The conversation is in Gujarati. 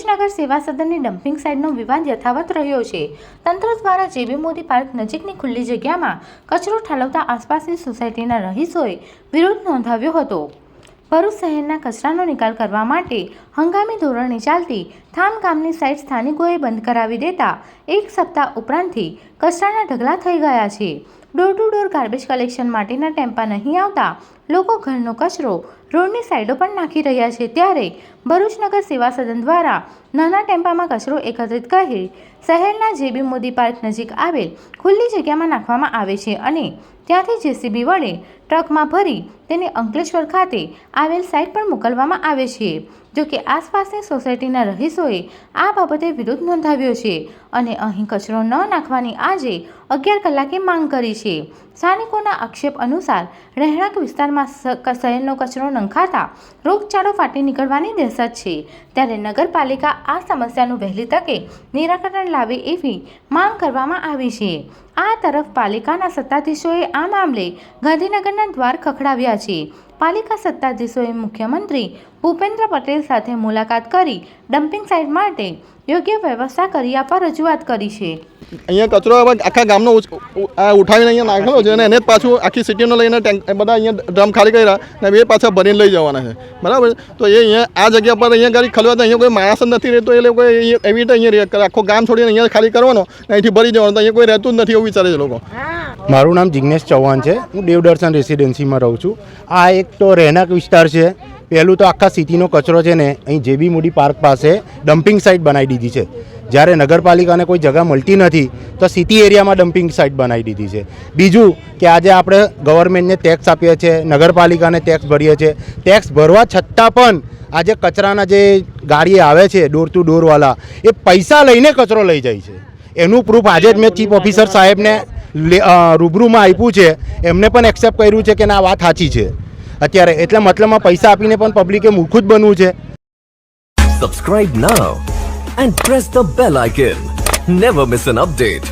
ભરૂચનગર સેવા સદનની ડમ્પિંગ સાઇટનો વિવાદ યથાવત રહ્યો છે। તંત્ર દ્વારા જેબી મોદી પાર્ક નજીકની ખુલ્લી જગ્યામાં કચરો ઠાલવતા આસપાસની સોસાયટીના રહીશોએ વિરોધ નોંધાવ્યો હતો। ભરૂચ શહેરના કચરાનો નિકાલ કરવા માટે હંગામી ધોરણે ચાલતી થામ ગામની સાઇટ સ્થાનિકોએ બંધ કરાવી દેતા એક સપ્તાહ ઉપરાંતથી કચરાના ઢગલા થઈ ગયા છે। Door to door garbage collection માટેના ટેમ્પા નહીં આવતા લોકો ઘરનો કચરો રોડની સાઈડો પર નાખી રહ્યા છે। ત્યારે ભરૂચનગર સેવા સદન દ્વારા નાના ટેમ્પામાં કચરો એકત્રિત કરી શહેરના જેબી મોદી પાર્ક નજીક આવેલ ખુલ્લી જગ્યામાં નાખવામાં આવે છે અને ત્યાંથી જેસીબી વડે ટ્રકમાં ભરી તેને અંકલેશ્વર ખાતે આવેલ સાઇટ પર મોકલવામાં આવે છે। જોકે આસપાસની સોસાયટીના રહીશોએ આ બાબતે વિરોધ નોંધાવ્યો છે અને અહીં કચરો ન નાખવાની આજે 11 કલાકે માંગ કરી છે। સ્થાનિકોના આક્ષેપ અનુસાર રહેણાંક વિસ્તારમાં શહેરનો કચરો નંખાતા રોગચાળો ફાટી નીકળવાની દહેશત છે। ત્યારે નગરપાલિકા આ સમસ્યાનું વહેલી તકે નિરાકરણ લાવે એવી માંગ કરવામાં આવી છે। આ તરફ પાલિકાના સત્તાધીશોએ આ મામલે ગાંધીનગરના દ્વાર ખખડાવ્યા છે। પાલિકા સત્તાધીશોએ મુખ્યમંત્રી ભૂપેન્દ્ર પટેલ સાથે મુલાકાત કરી ડમ્પિંગ સાઇટ માટે યોગ્ય વ્યવસ્થા કરી આપવા રજૂઆત કરી છે। અહીંયા કચરો આખા ગામનો ઉઠાવીને અહીંયા નાખેલો છે અને એને જ પાછું આખી સિટીનો લઈને બધા અહીંયા ડ્રમ ખાલી કર્યા ને એ પાછા ભરીને લઈ જવાના છે, બરાબર। તો એ અહીંયા આ જગ્યા પર અહીંયા ગાડી ખલવા અહીંયા કોઈ માણસ જ નથી રહેતો, એ લોકો એવી રીતે અહીંયા આખો ગામ છોડીને અહીંયા ખાલી કરવાનો અહીંથી ભરી જવાનો, તો અહીંયા કોઈ રહેતું જ નથી એવું વિચારે છે લોકો। મારું નામ જિગ્નેશ ચૌહાણ છે, હું દેવદર્શન રેસિડેન્સીમાં રહું છું। આ એક તો રહેણાંક વિસ્તાર છે। પહેલું તો આખા સિટીનો કચરો છે ને અહીં જેબી મોદી પાર્ક પાસે ડમ્પિંગ સાઇટ બનાવી દીધી છે। જ્યારે નગરપાલિકાને કોઈ જગ્યા મળતી નથી તો સિટી એરિયામાં ડમ્પિંગ સાઇટ બનાવી દીધી છે। બીજું કે આજે આપણે ગવર્મેન્ટને ટેક્સ આપીએ છીએ, નગરપાલિકાને ટેક્સ ભરીએ છીએ, ટેક્સ ભરવા છતાં પણ આજે કચરાના જે ગાડી આવે છે ડોર ટુ ડોરવાળા એ પૈસા લઈને કચરો લઈ જાય છે। એનું પ્રૂફ આજે જ મેં ચીફ ઓફિસર સાહેબને રૂબરૂમાં આપ્યું છે, એમને પણ એક્સેપ્ટ કર્યું છે કે ના વાત સાચી છે અત્યારે। એટલે મતલબમાં પૈસા આપીને પણ પબ્લિકે મૂર્ખું જ બનવું છે। Subscribe now and press the bell icon. Never miss an update.